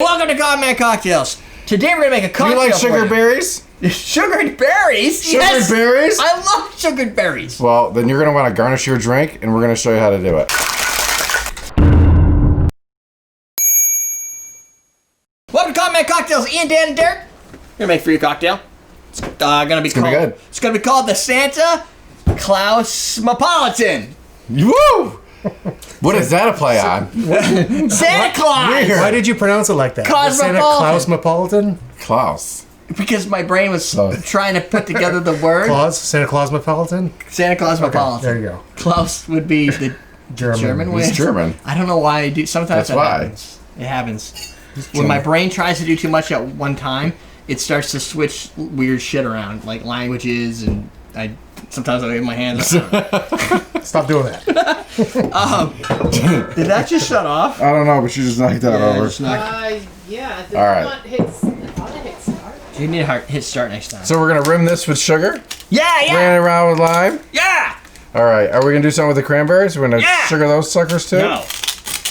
Welcome to Godman Cocktails. Today we're gonna make a cocktail. You like sugar berries? Sugared berries? Sugared berries? I love sugared berries. Well, then you're gonna want to garnish your drink, and we're gonna show you how to do it. Welcome to Godman Cocktails. Ian, Dan, and Derek. We're gonna make for you a cocktail. It's gonna be good. It's gonna be called the Santa Clausmopolitan. Woo! What is that a play on? Santa Claus. Weird. Why did you pronounce it like that? Cosmopolitan. Santa Clausmopolitan? Klaus. Because my brain was trying to put together the word. Santa Clausmopolitan? Santa Clausmopolitan. Okay, there you go. Klaus would be the German way. He's German. I don't know why I do. Sometimes That's why. Happens. It happens. When my brain tries to do too much at one time, it starts to switch weird shit around, like languages, and sometimes I leave my hands up. Stop doing that. Did that just shut off? I don't know, but you just knocked that over. Yeah. All right. Not hit start. You need to hit start next time. So we're gonna rim this with sugar? Yeah. Ran it around with lime? Yeah. All right. Are we gonna do something with the cranberries? We're gonna sugar those suckers too? No.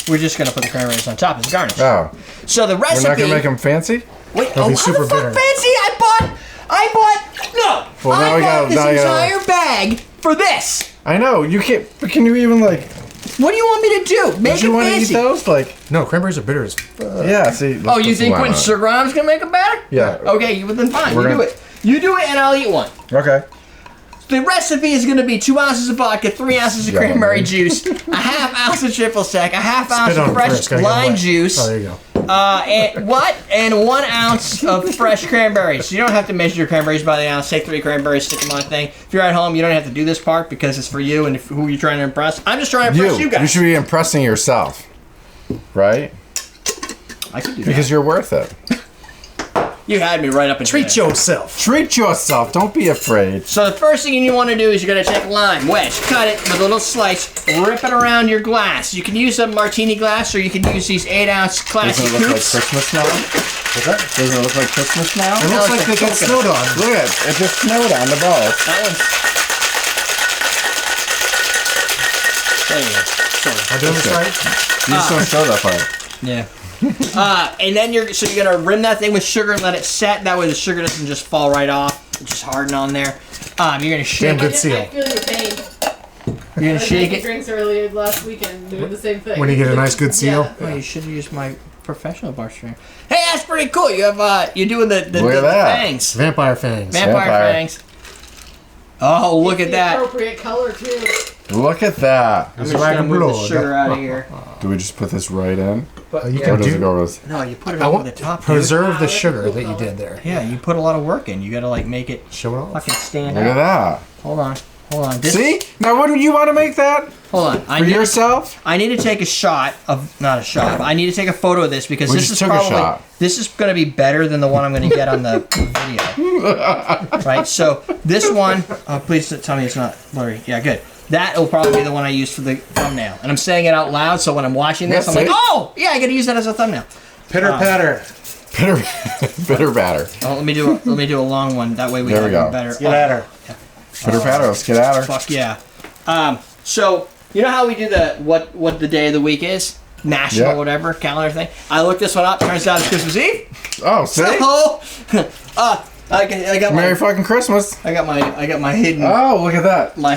We're just gonna put the cranberries on top as a garnish. Oh. So the recipe. We're not gonna make them fancy? Wait. They'll be how super the fuck bitter. fancy? I bought. No. Well, now I we bought gotta- this now you gotta- entire bag for this. I know. You can't. But can you even like? What do you want me to do? Make Would you it want to eat fancy. those? Like. No, cranberries are bitter as Yeah. See. let's Oh, you put some think lime putting on it. sugar on is gonna make it better? Yeah. Okay, then fine. We're You do gonna- it. You do it, and I'll eat one. Okay. The recipe is going to be 2 ounces of vodka, 3 ounces of Yeah, cranberry man. juice, a half ounce of triple sec, a half ounce Spit on of it fresh first, gotta get lime wet. juice, Oh, there you go. and 1 ounce of fresh cranberries. You don't have to measure your cranberries by the ounce. Take 3 cranberries, stick them on a thing. If you're at home, you don't have to do this part because it's for you and who you're trying to impress. I'm just trying to impress you guys. You should be impressing yourself, right? I can do Because that. you're worth it. You had me right up and Treat yourself. Treat yourself. Don't be afraid. So the first thing you want to do is you're going to take a lime wedge, cut it with a little slice, rip it around your glass. You can use a martini glass or you can use these 8-ounce classic Doesn't it look like Coupes. Christmas now? What's that? Doesn't it look like Christmas now? It looks like they got snowed on. Look at it. It just snowed on the ball. That one's... There you go. Sort of. Am I doing this right? You just don't show that part. Yeah. And then you're gonna rim that thing with sugar and let it set. That way the sugar doesn't just fall right off, just harden on there. You're gonna shake Damn good it. seal. I feel your pain. You're gonna I was shake making it. drinks earlier last weekend doing the same thing. When you get a nice good seal? Oh, you should have used my professional bar strainer. Hey, that's pretty cool. You have you're doing the Look at that. fangs, Vampire fangs. vampire fangs. Oh, look at the that. appropriate color too. Look at that. I'm just gonna move the sugar out of here. Do we just put this right in? You Or can does it do. go with... No, you put it I over want the top. preserve the sugar that you did there. Yeah, you put a lot of work in. You gotta like make it Show it off. fucking stand Look at out. that. Hold on. This, See? Now, wouldn't you want to make that Hold on. for yourself? I need to take a shot of, not a shot, but I need to take a photo of this because We this just is took a probably, shot. this is going to be better than the one I'm going to get on the video. Right? So this one, please tell me it's not blurry. Yeah, good. That will probably be the one I use for the thumbnail. And I'm saying it out loud, so when I'm watching this, Yeah, I'm like, see? oh, yeah, I got to use that as a thumbnail. Pitter patter. Bitter, bitter batter. Oh, let me do a long one. That way we There have we go. better. Get at her. Bitter batter. Let's get at her. Fuck yeah. So you know how we do the what the day of the week is? National whatever calendar thing. I looked this one up. Turns out it's Christmas Eve. Oh, see? So, I got Merry my fucking Christmas. I got my hidden Oh, look at that. my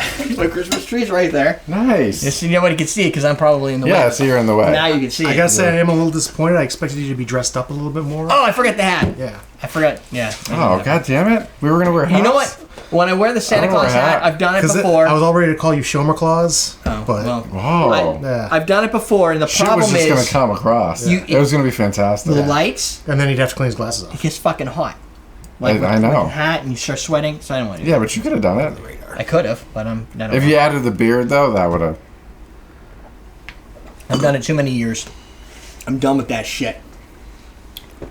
Christmas trees right there. Nice. Just so nobody can see it because I'm probably in the way. Yeah, so you're in the way. Now you can see it. I gotta say, I am a little disappointed. I expected you to be dressed up a little bit more. Oh, I forgot the hat. Yeah. I forgot. Yeah. Oh, god damn it. We were going to wear hats. You know what? When I wear the Santa I don't wear Claus a hat, hat. I've done it Because before. I was all ready to call you Shomer Claus, Oh, but well, Whoa. yeah. I've done it before, and the Shit problem was just going is to come across. You- It was going to be fantastic. the lights. and then he'd have to clean his glasses It off. gets fucking hot. I with know. the hat, and you start sweating. So I don't want to. Yeah, but you could have done it. I could have, but I'm. I don't If know. you added the beard, though, that would have... I've done it too many years. I'm done with that shit.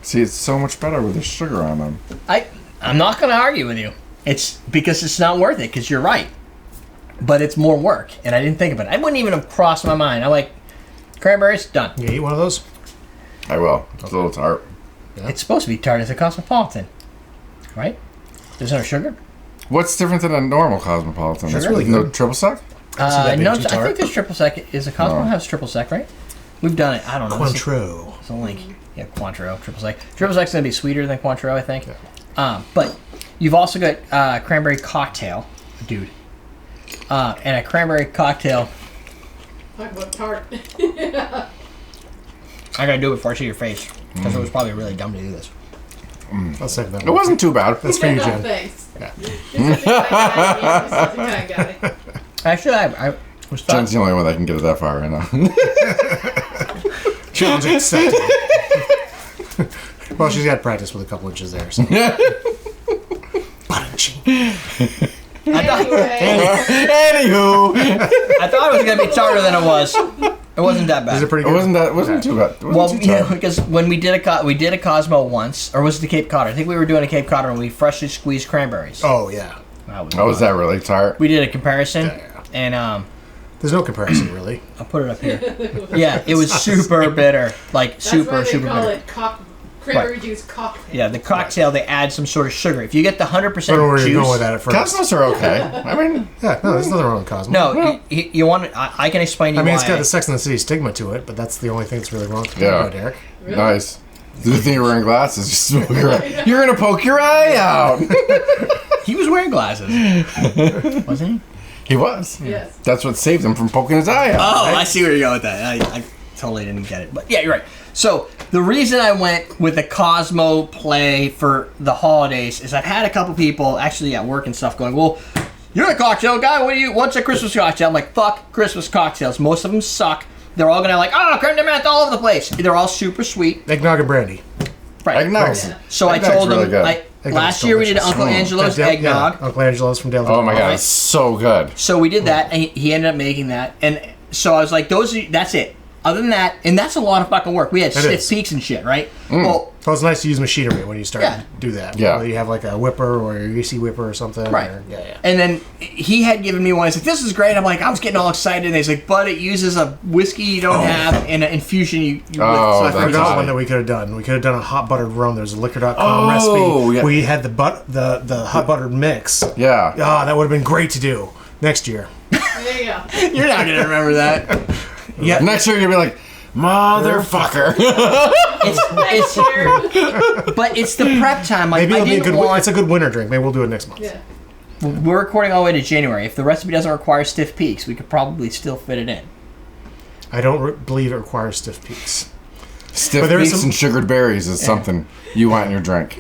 See, it's so much better with the sugar on them. I'm not going to argue with you. It's because it's not worth it, because you're right. But it's more work, and I didn't think of it. I wouldn't even have crossed my mind. I'm like, cranberries, done. You eat one of those? I will. It's a little tart. Yeah. It's supposed to be tart as a cosmopolitan, right? There's no sugar. What's different than a normal cosmopolitan? Sugar? There's Really no good. triple sec? that being No, too I tart? think this triple sec is a Cosmo No. has triple sec, right? We've done it. I don't know. Cointreau. It's a link. Yeah, Cointreau, triple sec. Triple sec's gonna be sweeter than Cointreau, I think. But you've also got cranberry cocktail, dude, and a cranberry cocktail. Talk about tart. I gotta do it before I see your face because it was probably really dumb to do this. I'll second that. It wasn't too bad. That's for you, Jen. Thanks. Yeah. This is the kind of guy. Actually, I was thought. Jen's the only one that can get it that far right now. Challenge accepted. Well, she's got practice with a couple inches there. So. Anywho, I thought it was gonna be tarter than it was. It wasn't that bad. Is it pretty it good? wasn't too bad. It wasn't Well, too yeah, tough. because when we did a Cosmo once, or was it the Cape Cod? I think we were doing a Cape Cod and we freshly squeezed cranberries. Oh, yeah. Oh, is that really tart? We did a comparison, Yeah. and There's no comparison, really. I'll put it up here. Yeah, it was super bitter, like That's super why they super call bitter. it cranberry juice cocktail. Yeah, the cocktail they add some sort of sugar. If you get the 100% I don't know where juice, you're going with that at first. Cosmos are okay. I mean, Yeah, no, there's nothing wrong with Cosmo. no, you want it, I can explain to you I mean, why. it's got the Sex and the City stigma to it, but that's the only thing that's really wrong with it. Yeah. Derek. Really? nice. The thing you're wearing glasses, you smoke your eye. You're gonna poke your eye out. He was wearing glasses, wasn't he? He was. Yes. That's what saved him from poking his eye out. Oh, I see where you're going with that. I totally didn't get it, but yeah, you're right. So the reason I went with the Cosmo play for the holidays is I've had a couple people actually at work and stuff going, well, you're a cocktail guy. What's a Christmas cocktail? I'm like, fuck Christmas cocktails. Most of them suck. They're all gonna like, creme de menthe all over the place. They're all super sweet. Eggnog and brandy. Right. Eggnog. Yeah. So I Eggnog told really them, good. last year we did delicious. Uncle Angelo's Dale- eggnog. Yeah, Uncle Angelo's from Dale. Oh my god, Right. it's so good. So we did that, and he ended up making that. And so I was like, that's it. Other than that, and that's a lot of fucking work. We had It stiff is. peaks and shit, right? Well, Well, it's nice to use machinery when you start Yeah. to do that. Yeah. Whether you have like a whipper or a greasy whipper or something. Right. Or, yeah. And then he had given me one. He's like, this is great. I'm like, I was getting all excited. And he's like, but it uses a whiskey you don't have and an infusion you Oh, I that's I forgot forgot right. one that we could have done. We could have done a hot buttered rum. There's a liquor.com Oh, recipe yeah. where you had the hot buttered mix. Yeah. Ah, that would have been great to do next year. There you go. You're not going to remember that. Yeah. Next year you'll be like, motherfucker. It's, but it's the prep time. Like, Maybe I it'll be a didn't good. want... It's a good winter drink. Maybe we'll do it next month. Yeah. We're recording all the way to January. If the recipe doesn't require stiff peaks, we could probably still fit it in. I don't believe it requires stiff peaks. Stiff But there is beets some- and sugared berries is something you want in your drink.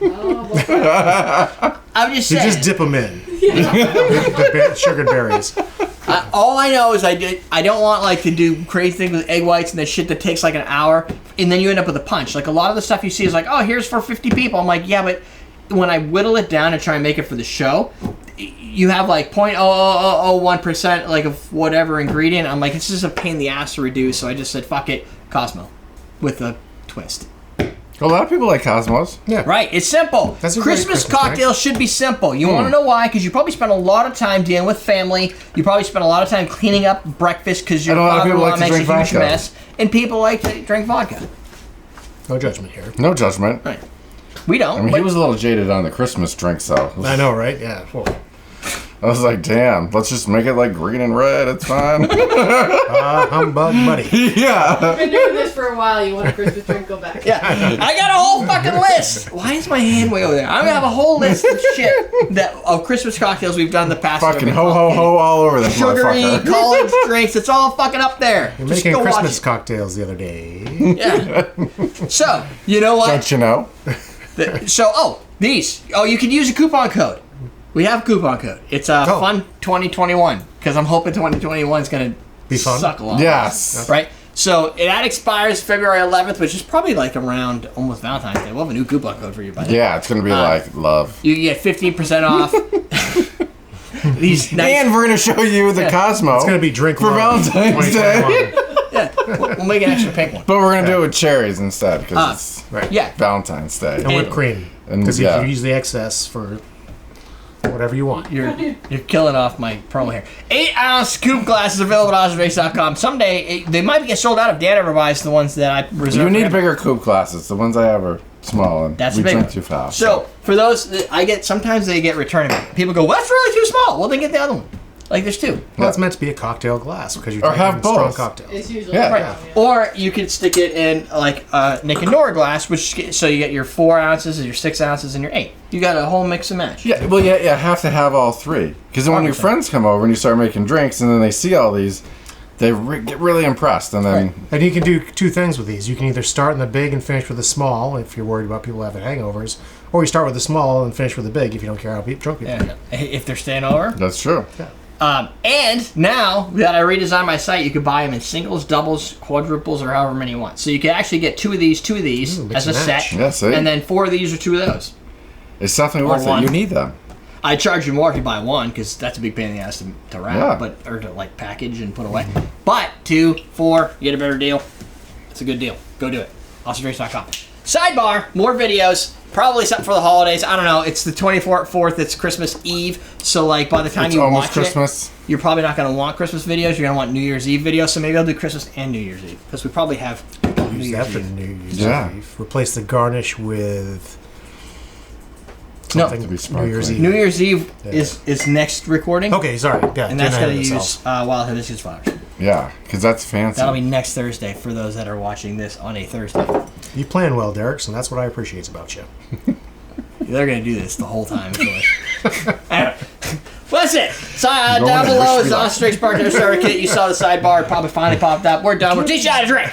Oh, well, I'm just You saying. just dip them in. the sugared berries. All I know is I don't want like to do crazy things with egg whites and the shit that takes like an hour, and then you end up with a punch. Like a lot of the stuff you see is like, oh, here's for 50 people. I'm like, yeah, but when I whittle it down and try and make it for the show, you have like 0.0001% like of whatever ingredient. I'm like, it's just a pain in the ass to reduce. So I just said, fuck it, Cosmo, with a twist. A lot of people like Cosmos. Yeah. Right, it's simple. That's a great Christmas Christmas cocktail should be simple. You want to know why? Because you probably spend a lot of time dealing with family. You probably spend a lot of time cleaning up breakfast because your And a lot of people father-in-law like to makes a drink huge vodka. mess. And people like to drink vodka. No judgment here. No judgment. Right. We don't. I mean, but he was a little jaded on the Christmas drinks, though. I know, right? Yeah. Well, I was like, damn, let's just make it like green and red. It's fine. humbug buddy. Yeah. I've been doing this for a while. You want a Christmas drink? Go back. yeah, I got a whole fucking list. Why is my hand way over there? I'm gonna have a whole list of shit of Christmas cocktails we've done in the past. Fucking ho ho ho all over this Sugary motherfucker. college drinks. It's all fucking up there. You're Just making go watch Christmas it. cocktails the other day. Yeah. So you know what? Don't you know? These. Oh, you can use a coupon code. We have a coupon code. It's fun 2021 because I'm hoping 2021 is gonna Be fun? suck a lot. Yes. Right. So that expires February 11th, which is probably like around almost Valentine's Day. We'll have a new coupon code for you by then. Yeah, it's going to be like love. You get 15% off. These nice. And we're going to show you the Cosmo. It's gonna be drink for love Valentine's Day. 2021. Yeah, we'll make an extra pink one. But we're going to do it with cherries instead because it's Right. Yeah. Valentine's Day. And whipped cream. And, Because yeah. you can use the excess for whatever you want. You're killing off my promo here. 8-ounce Coupe glasses available at OzRace.com. Someday they might get sold out if Dan ever buys the ones that I reserve. You need for him. bigger coupe glasses. The ones I have are small and That's we a big drink one. too fast. So for those that I get, sometimes they get returning. People go, well, "That's really too small." Well, then get the other one. Like there's two. Well, it's meant to be a cocktail glass because you're Or drinking have strong both. cocktails. It's usually Yeah. Right. yeah. Or you could stick it in like a Nick and Nora glass, so you get your 4 ounces, your 6 ounces, and your 8. You got a whole mix and match. Yeah, well, you have to have all three. Because then when your 100%. friends come over and you start making drinks and then they see all these, they get really impressed. And then, And you can do two things with these. You can either start in the big and finish with the small if you're worried about people having hangovers, or you start with the small and finish with the big if you don't care how drunk people Yeah. If they're staying over. that's true. And now that I redesigned my site, you can buy them in singles, doubles, quadruples, or however many you want. So you can actually get 2 of these Ooh, as a mix and set, match. Yeah, see? and then 4 of these or 2 of those. It's definitely Or worth one. it. You need them. I charge you more if you buy one because that's a big pain in the ass to wrap, Yeah. or to like package and put away. But 2, 4, you get a better deal. It's a good deal. Go do it. AwesomeDrinks.com. Sidebar: more videos. Probably something for the holidays. I don't know. It's the 24th. It's Christmas Eve. So like by the time It's you almost watch Christmas. it, you're probably not going to want Christmas videos. You're going to want New Year's Eve videos. So maybe I'll do Christmas and New Year's Eve because we probably have New Use Year's that for Eve. New Year's Yeah. Eve. Replace the garnish with No. something To be New Year's sparkling. Eve. New Year's Eve is next recording. Okay, sorry. Yeah, And that's getting going to ahead of use myself. Wild Hibiscus flowers. Yeah, because that's fancy. That'll be next Thursday for those that are watching this on a Thursday. You plan well, Derek, so that's what I appreciate about you. They're going to do this the whole time. Anyway. What's it? So, Going down to below wish is me the luck. Strix Partner Starter Kit. You saw the sidebar. It probably finally popped up. We're done. We'll teach you how to drink.